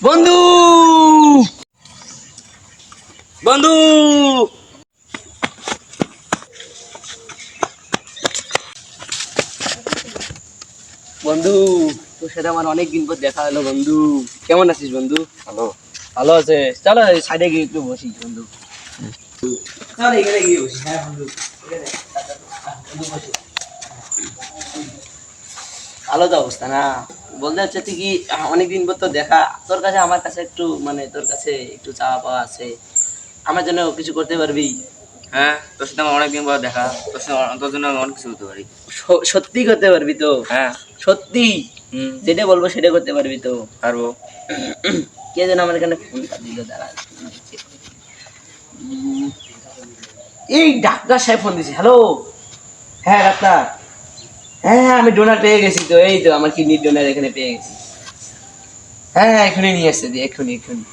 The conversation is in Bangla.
বন্ধু বন্ধু বন্ধু তোর সাথে আমার অনেকদিন পর দেখা হলো বন্ধু। কেমন আছিস বন্ধু? হ্যালো। ভালো আছে? চলো সাইডে গিয়ে একটু বসি বন্ধু। চল এখানে গিয়ে বসি। হ্যাঁ বন্ধু, এখানে। বন্ধু বসি। ভালো তো অবস্থা না? বলতে হচ্ছে তুই কি অনেকদিন পর তো দেখা, তোর কাছে আমার কাছে একটু মানে তোর কাছে একটু চাওয়া পাওয়া আছে, আমার জন্য কিছু করতে পারবি? হ্যাঁ, তোর সাথে আমার অনেকদিন পর দেখা। তোর জন্য আমি অনেক কিছু করতে পারি। সত্যি করতে পারবি তো? হ্যাঁ। সত্যি? হুম। যেটা বলবো সেটা করতে পারবি তো? পারবো। কে যেন আমার এখানে ফোনটা দিল, দাঁড়া। উম, এই ডাক্তার সাহেব ফোন দিছে। হ্যালো। হ্যাঁ ডাক্তার। হ্যাঁ হ্যাঁ, আমি ডোনার পেয়ে গেছি তো, এই তো আমার কিডনির ডোনার এখানে পেয়ে গেছি। হ্যাঁ হ্যাঁ, এখনই নিয়ে আসছে দি, এক্ষুনি এক্ষুনি।